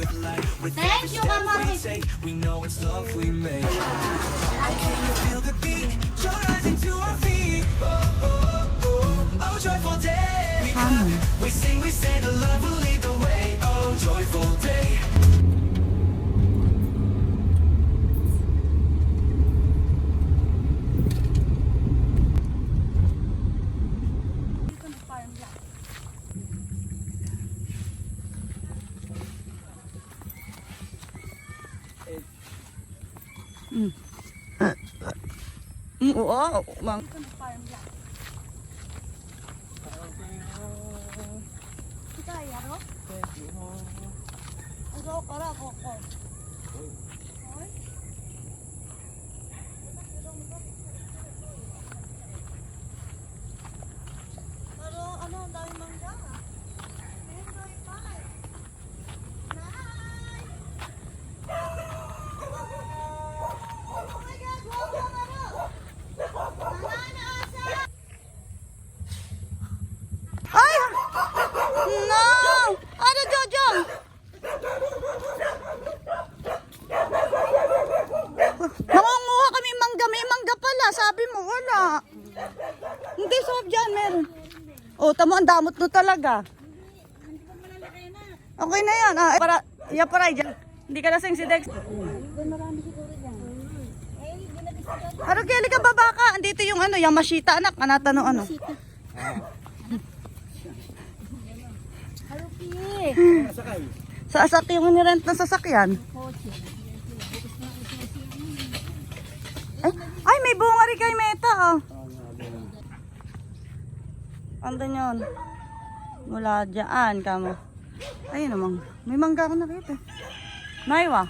Thank you, Mama. We know it's love we make. Can you feel the beat? You're rising to our feet. Oh, oh, oh, oh, joyful day. We sing, we say the love will lead the way. Oh, joyful day. Wow, mang. Kita yaro? Ako para ako. Pero ano, ang dami mangga. Enjoy pa. Nice. Oh my God, wow, wow. Banana asa. Ay! No! Ano, Jojo? Nangunguha kami mangga. May mangga pala. Sabi mo, wala. Hindi, sob dyan. Meron. O, tamo, ang damot no talaga. Okay na yan. Ah, para dyan. Hindi ka lasing si Dex. Ano, Kelly ka baba ka? Andito yung ano, Yamashita anak. Anata no ano. Sa asaki yung nirent ng sasakyan. Ay, may bunga rin kay Meta, oh. Andun yun. Mula dyan, kamo. Ayun namang. May mangga ako nakita. Naiwa.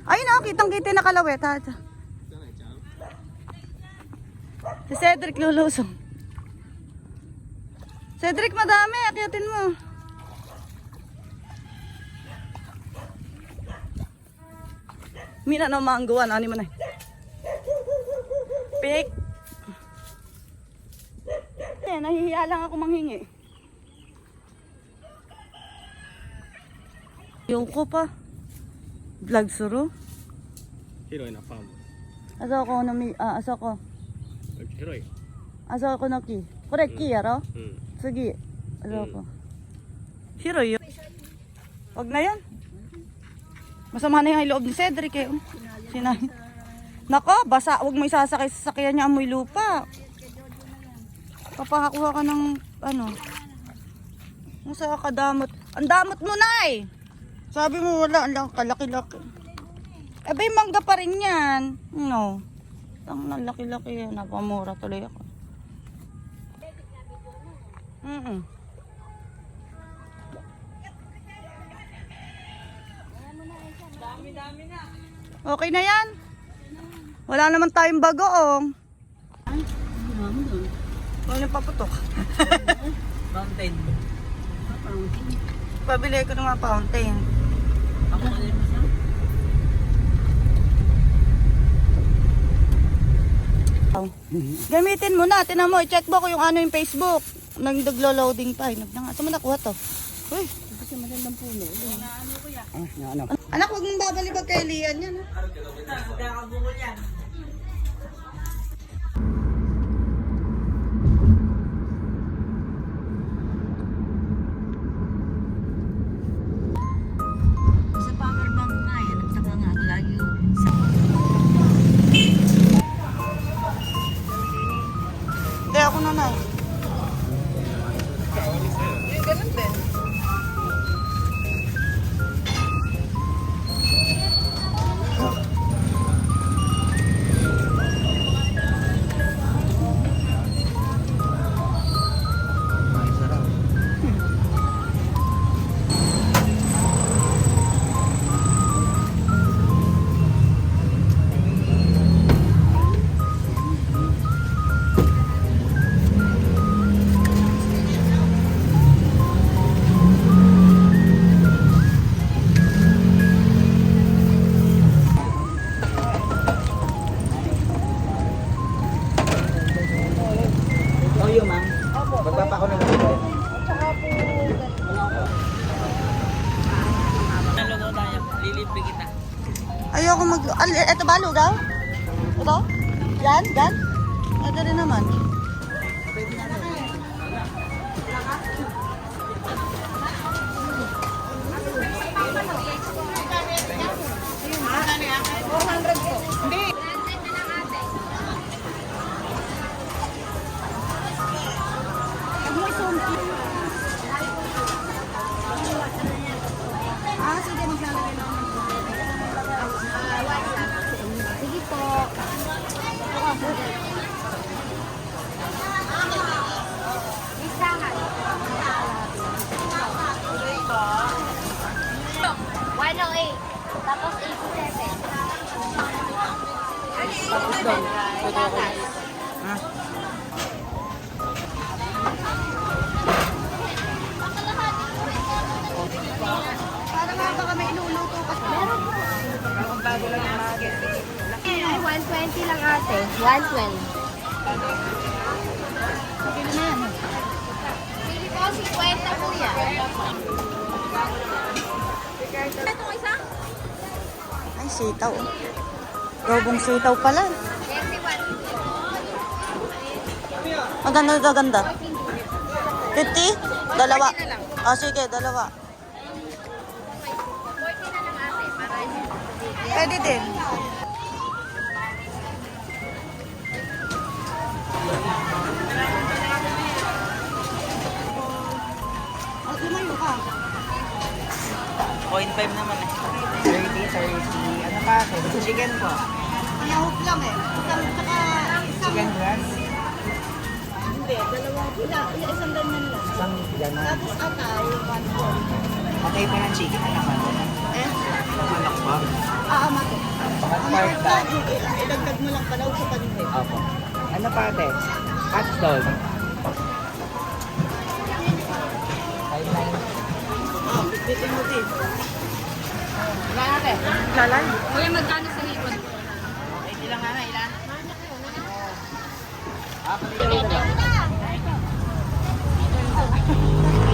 Ayun na, kitang-kita na kalawet, ha. Si Cedric lulusong. Cedric, madami. Akyatin mo. Mina no mangguan. Ano mo na? Pick. Nahihiya lang ako manghingi. Yung ko pa. Vlog suru. Hiroi na farm. Asa ko na asa ko. Hiroi. Asa ko na ki. Kore ki yaro? Sige. Asa ko. Hiroi yun. Wag na yan. Masama na yung loob ni Cedric eh. Sinay. Nako, basa. Huwag mo isasakay sa sakyan niya amoy lupa. Papakuha ka ng ano. Masa kadamot. Ang damot mo na eh. Sabi mo wala. Ang kalaki-laki. Eh bay mangga pa rin yan. No. Ang laki-laki yan. Napamura tuloy ako. Dami-dami na. Okay na yan. Wala naman tayong bagoong. Wala nang paputok. Fountain. Pabili ko ng mga fountain. Ako na rin masa? Gamitin mo na. Tinan mo. I-check mo ko yung ano yung Facebook. Naglo-loading pa. Saan mo nakuha to? Uy. Kasi magandang puno. Anak, huwag mong babalibag kay Lian yan. Magkakabungol yan. Sa power bank nga yan. Nagtaka nga ako lagi yun. Hindi ako nanay. Ganun din. Ito ba, lugaw? Ito? Yan? Yan? Ito rin naman. Sige po. Listahan. 108. Tapos 87. Para nga baka may iluluto kasi. Meron po. Ay, 120 lang ate. 120. Kilo na yan. Sige po, 50 po yan. Itong isa? Ay, sitaw. Robong sitaw pala. 31. Maganda, gaganda. 50? Dalawa. Ah, sige, dalawa. 40 na lang ate. Para Pwede din. At lumayo ka. 0.5 naman eh. 30. Ano pa ate? Chicken po. Nahuk lang eh. Isang Chicken breast. hindi, dalawa. Isang ganyan lang. Isang gano'n. Tapos ata, yung 1 Okay po ng chicken. Ano naman? Eh? Malak ba? Mato. Bakit Ang part part ba? idagdag mo lang pala sa panito. Opo. Ano pa ate? Hot dog. 5.9. Bitbitin mo din. Wala ate. Lalay. Kuya, magkano sa hipon? Ilan nga na? Ilan?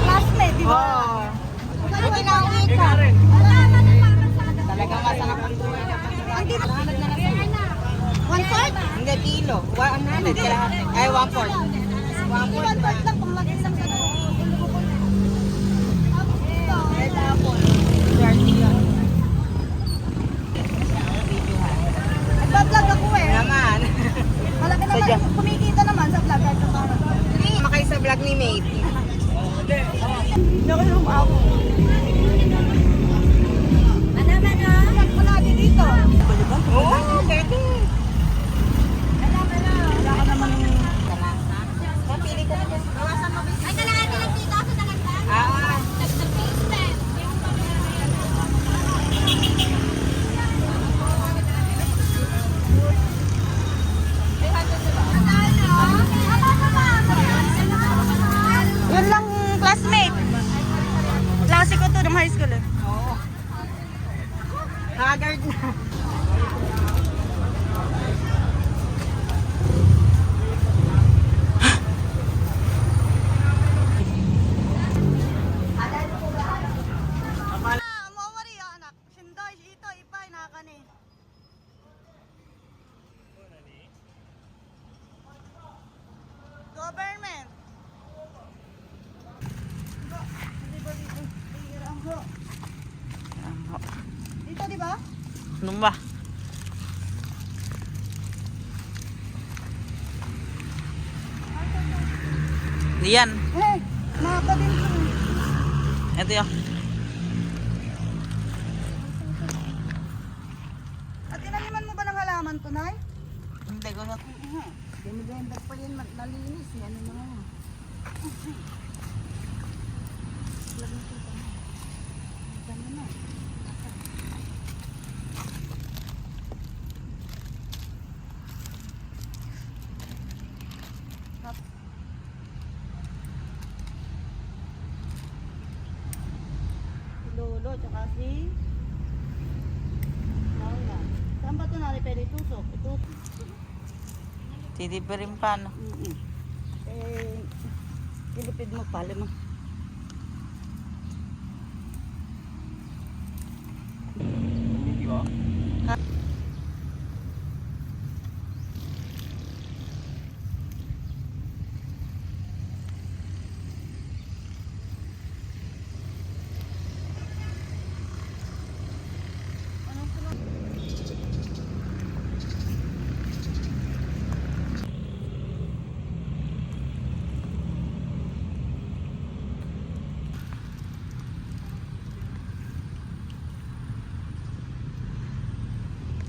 Classmate, di ba? Oo. Buti na uwi ka. Talagang masarap ang tuwi. Hindi. 1/4? Hindi, kilo. 100. Ay, 1/4. 1/4 lang kung mag-isang sa nagbablog ako eh. Naman. Malaki naman, kumikita naman sa vlog. Makay sa vlog ni Mate. Hindi ako lumako. Mana? Vlog mo natin dito. Oo, pwede. Wala ka naman Pili ko na dyan. Ay, kalahati lang dito sa dagdag. Ah, Dagdag face pen. Yun lang classmate. Klase ko to ng high school eh. oo. Haggard na. Mawari ya anak. Sindoy, ito, ipay, nakakani. Government. Dito, di ba? Ano ba? Diyan. Eh, mapa din to. Ito yun. At inaniman mo ba ng halaman to, Nay? Hindi ko na. Dinigenda pa yun, nalinis. Ano na nga. Lolo, tsaka si Laura. Saan ba ito na pwede tusok? Ito. Titipirin pa, no? Eh, ilipid mo pala mo.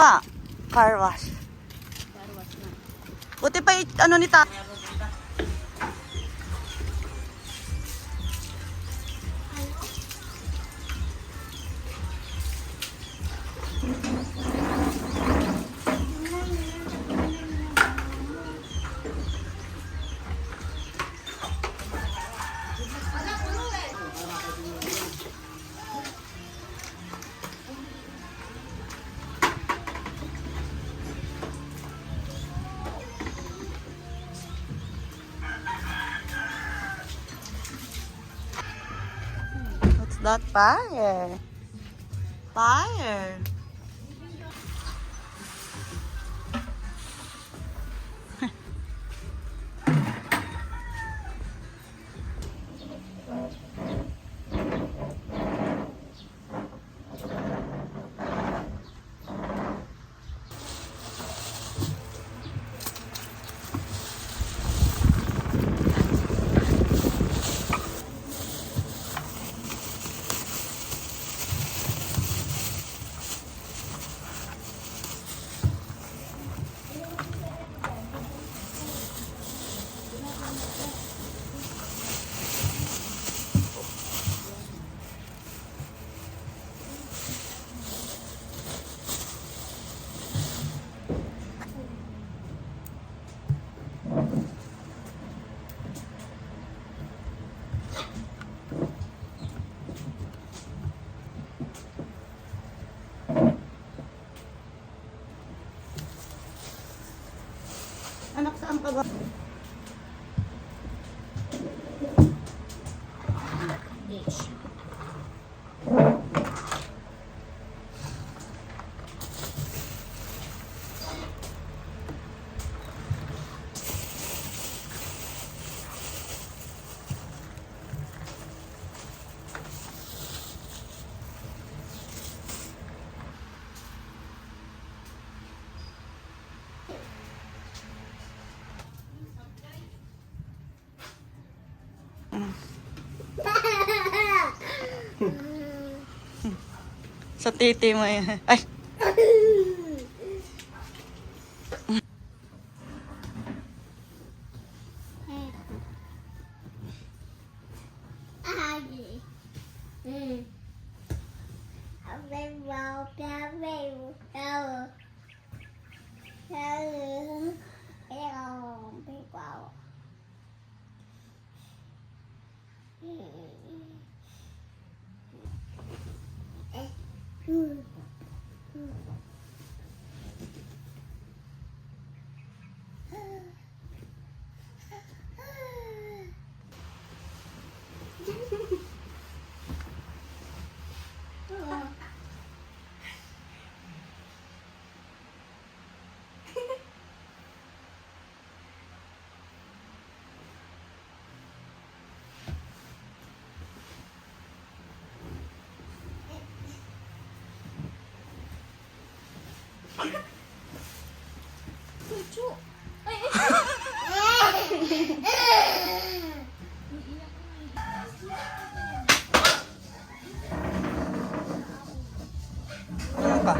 Car wash. Buti pa ano ni ta. What's that? Fire. Fire. Anak, saan ka ba? Sa titi mo yan. Ay! Ano ba?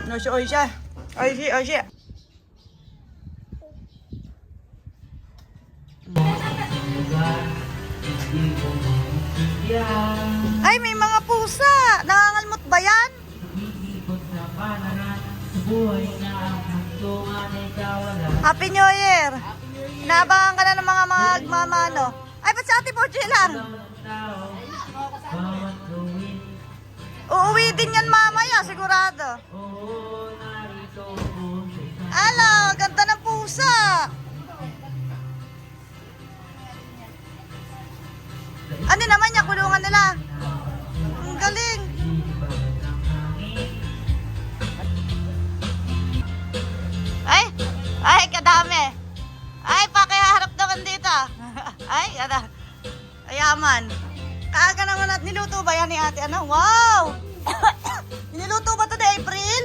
No, siya, oy siya. Oy siya, oy siya. Ay, may mga pusa. Nangangalmot ba yan? Happy New Year! Inaabangan ka na ng mga magmamano. Ay, ba't sa Ate Porche lang? Uuwi din yan mamaya, sigurado. Ala, ganda ng pusa. Ano naman niya, kulungan nila. Ang galing. Ay, kadami. Ay, pakiharap naman dito. Ay, kada. Ayaman. Kaaga naman at niluto ba yan ni ate? Ano? Wow! Niluto ba ito ni April?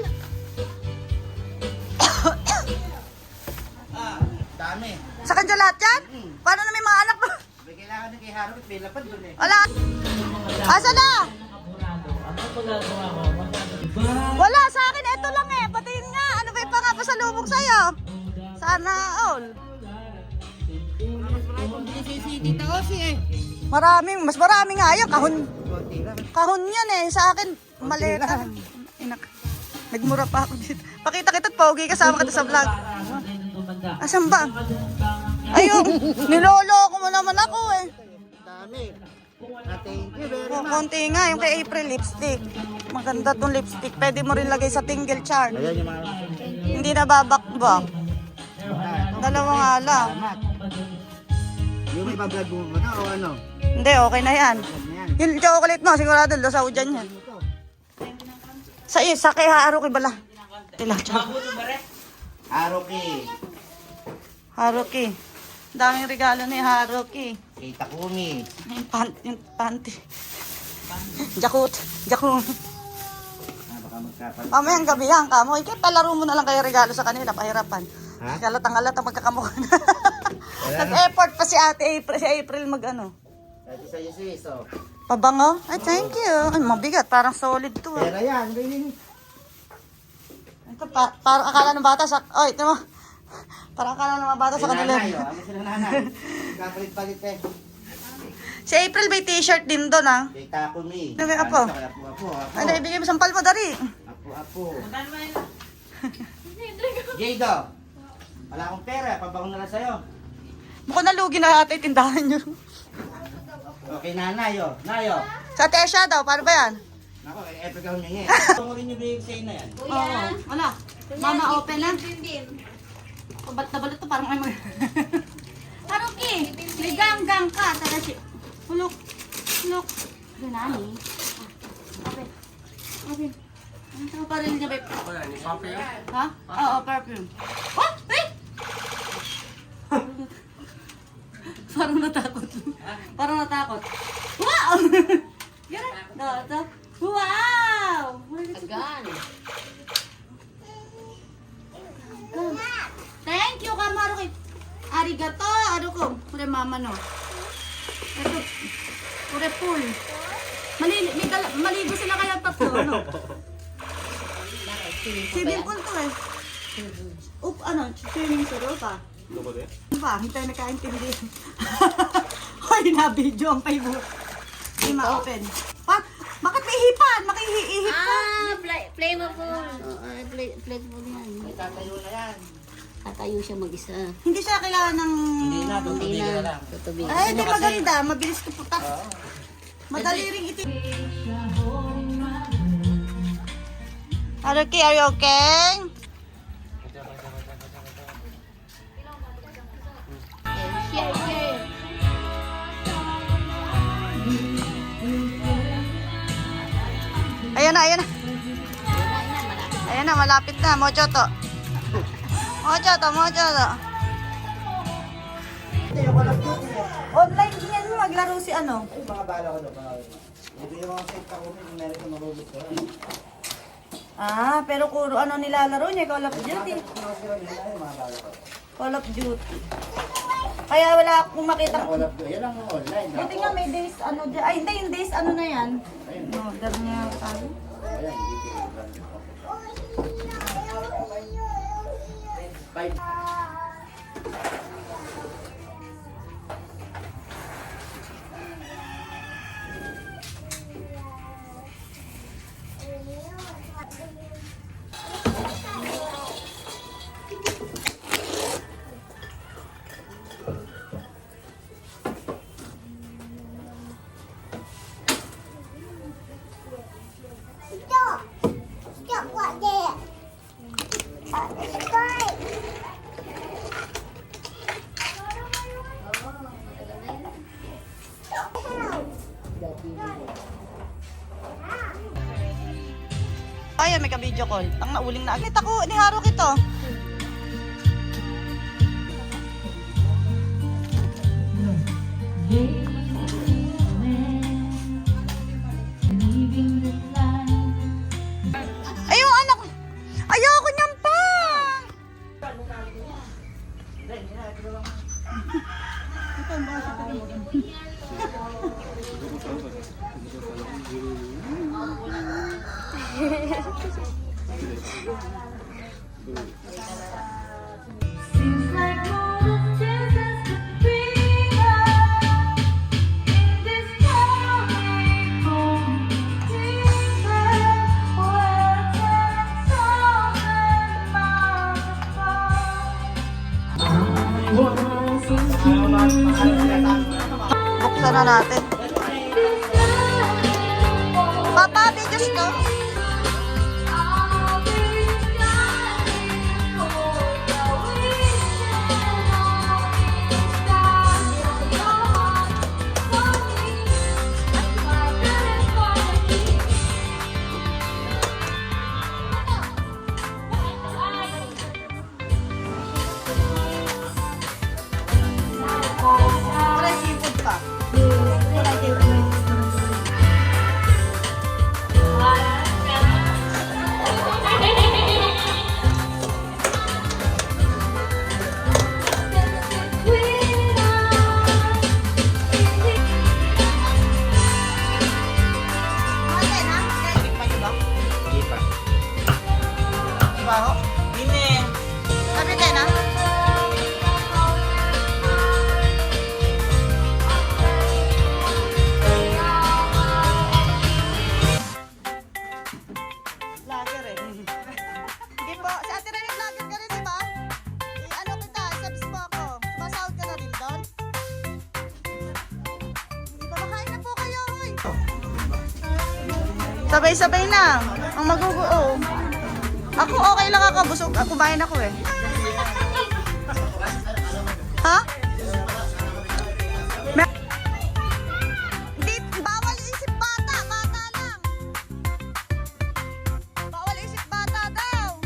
Dami. Sa kanya lahat yan? Paano na may mga anak mo? May kailangan na kay Harap at may lapad doon eh. Wala. Asa na? Wala sa akin. Ito lang eh. Patingin nga. Ano ba yung pangapasalubong sa'yo? Sana all. Mas marami nga yan. Kahon yan eh. Sa akin, maleta. Inak. Nagmura pa ako dito. Pakita kita at pogi kasama kita sa vlog. Asan ba? Ayun, niloloko mo naman ako eh. Dami. Thank you very Oh, much. konti nga, yung kay April lipstick. Maganda tong lipstick. Pwede mo rin lagay sa tingle chart. Ayan yung mga... Hindi na babakbak. Dalawa nga lang. Yung may bablog mo na o ano? Hindi, okay na yan. Yan. Yung chocolate mo, sigurado losaw dyan yan. Sa kay Haruki bala. Tila, Haruki. Haruki. Daming regalo ni Haruki. Kay Takumi. Yung panty. Jakut. Baka magkapal. Mamayang gabi yan, kamo. Ikaw, palaro mo na lang kayo regalo sa kanila, pahirapan. Ha? Galatang magkakamukha na. Nag-effort pa si April mag-ano. Dati sa'yo sis, oh. Pabango? Ay, thank you. Ay, mabigat. Parang solid to. Ah. Pera yan. Ganyan. Ito, parang akala ng bata sa... Oy, ito mo. Parang akala ng mga bata sa kanila. Nanay, oh. Ano sila nanay? Kapalit-palit eh. Si April may t-shirt din doon, ha? Kay Takumi. Ano may apo? Apo. Ano, ibigay mo sampal mo, dari. Apo. Jado. Wala akong pera. Pabangon na lang sa'yo. Mukhang nalugi na ata yung tindahan nyo. Okay, nanay, oh. Nayo. Sa Tesha daw, paano ba yan? Nako, kay Epic ako niya eh. Tungo rin yung bigay sa'yo na yan. Oo. Wala. Mama, open na. Balat na balat to, parang ay mag... Haruki, liganggang ka. Tara si... Hulok. Ganani. Open. Ano pa rin niya ba? Ha? Oo, perfume. Oh! Wait! Parang natakot. Wow! Gano'n? Ito. Wow! Agan. Thank you, Kamaruki. Arigato. Ano ko? Pure mama no. Ito. Pure pool. Maligo sila kaya tatlo. Ano? Swimming pool to eh. Swimming sa pa. Ano ba? Hintay na kaintindi. Hoy, na-video ang Facebook. Hindi ma-open. Bakit may hipan? Makihihip ka. Play mo po. Play mo yan. Tatayo na yan. Tatayo siya mag-isa. Hindi siya kailangan ng... Hindi na, tutubig na lang. Tutubig. Ay, hindi maganda. Mabilis ko putak. Madali ring iti. Haruki, are you okay? Share. Ayan na. Ayan na, malapit na. Mochoto. Online din yan mo, maglaro si ano? Ay, mga bala ko na. Ito yung mga set ako kung meron ko marubot ko. Ah, pero kuro ano nilalaro niya, Call of Duty. Call of Duty. Kaya wala akong makita. Nakulap ko. Yan ang online. Buti nga may days ano dyan. Ay, hindi yung days ano na yan. No, dar niya sabi. Ayan, hindi ko Five. Ayan, may ka-video call. Ang nauling na agad ako, ni Haruki to. Ayun, anak. Ayoko niyan pa. Hindi na, ito lang. Seems like all the chances between us in this coming home. Different worlds and songs and miles apart. Buksan na natin. Papa, videos ko. I'll be shining for the wishing on the stars of your heart for me, my beautiful me. Wala seafood pa. Hindi pa. Baho. Ini. Sabi kayo na? Vlogger eh. Hindi po. Si Ate Rene vlogger ka rin, di ba? Ano kita, subs mo ako. Sumasahod ka na rin doon? Kumakain na po kayo, hoy. Sabay-sabay na. Ang maguguo. Ako okay lang ako. Busog. Kumain ako eh. Ha? Hindi, bawal isip bata. Bata lang. Bawal isip bata daw.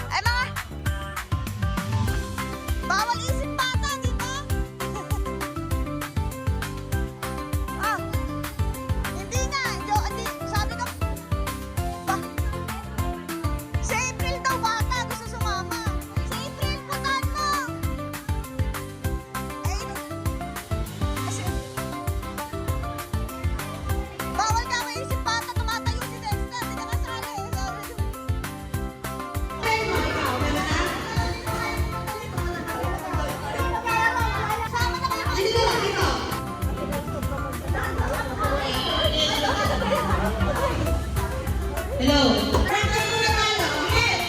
Ay mga... Bawal isip bata, di ba? Ah. Hindi nga. Hindi. Sabi ko... Ba? Si April daw bata. Gusto sumama. Si April, putan mo. Eh, kasi... Bawal ka maisip bata. Tumatayo si Dexter. Hindi ka kasali. Sabi ko. Sama na kayo. Practice muna tayo. Head,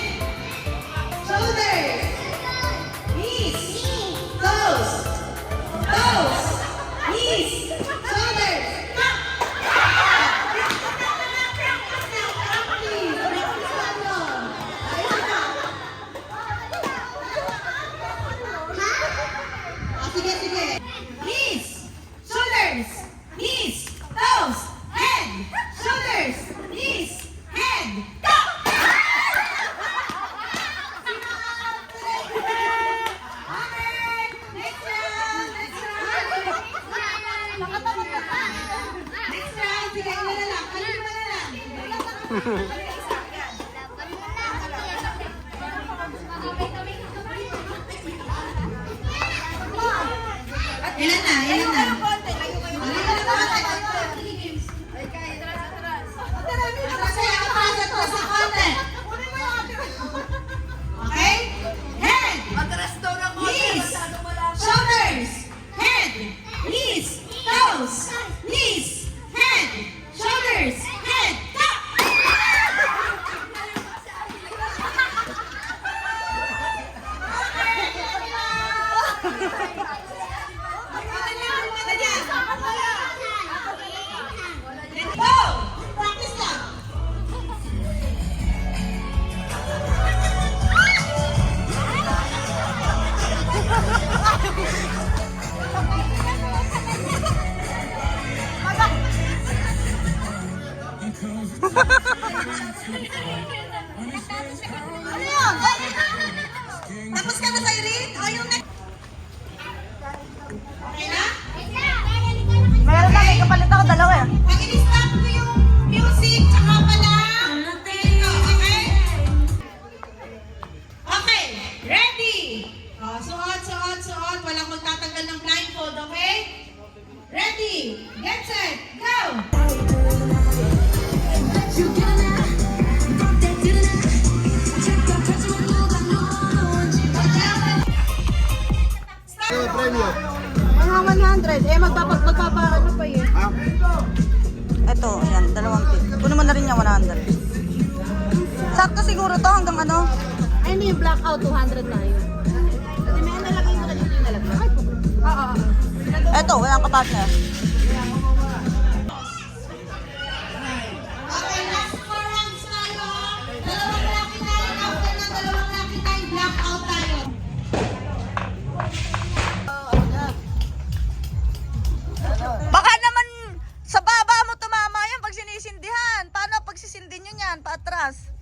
shoulders, knees, toes, knees, shoulders. Sige. Knees, shoulders, knees, toes, head, shoulders, knees, head. Ilan na? Okay? Head, knees, shoulders, head, knees, toes, knees, head, shoulders, head, top. Go! Practice lang. Ano yun? Tapos ka na sa Irene? O yung next? Okay na? Meron na. May kapalit ako dalawa eh. Pag in-stop ko yung music, tsaka pala. Okay? Okay. Ready? Suot. Walang magtatanggal ng blindfold, okay? Ready? Get set. Go! Eh, magpapaano pa eh. Ito, ayan, 250. Kunin mo na rin yung 100. Sakto siguro to hanggang ano? Ay, hindi yung blackout, 200 na yun. Kasi may nalagay mo na dito yung nalagay. Ay, oo. Ito, walang kapartner. Okay, last 4 rounds tayo. Dalawang lucky tayo. After ng dalawang lucky tayo, blackout tayo. Baka naman sa baba mo tumama yan pag sinisindihan. Paano pag sisindin nyo yan? Paatras.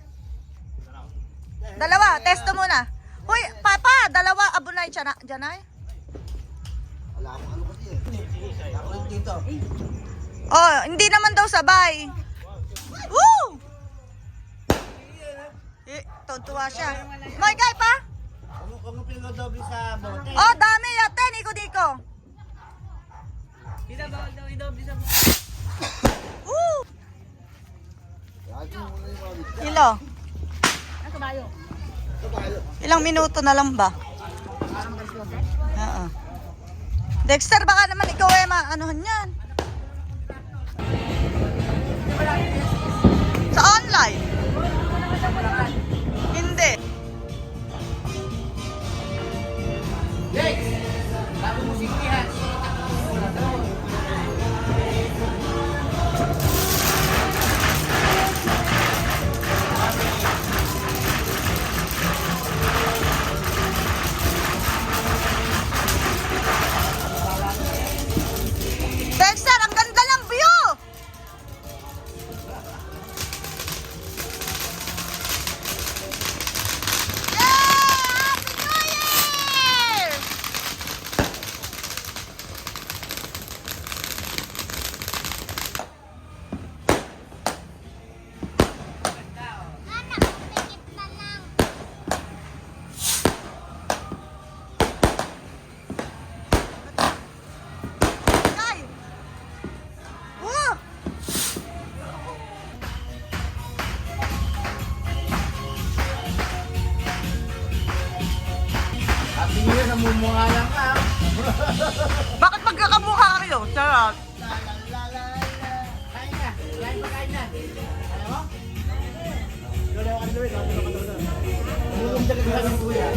Dalawa, testo muna. Hoy, papa, dalawa, abunay, Janay. Wala akong ano kasi eh. Ako rin dito. Oh, hindi naman daw sabay. Woo! Tuntua siya. May guy pa? Huwag mo pinag-doble sa bote. Oh, dami yate, Niko. Woo! Lagi mo na yung mga bit. Kilo. Ano tayo? Ilang minuto na lang ba? Oo. Dexter, baka naman ikaw ay maanuhan yan. Sa online? Hindi. Dexter, ang ganda ng view! Happy New Year! Kay! Woo! Happy New Year, namumukha lang ka. Bakit magkakamukha kayo? Charot. Kain na. Kain ba kain na? Ayaw mo? Dalawa ka dalawa. Dalawa ka dalawa. Bumumda ka ng kuya.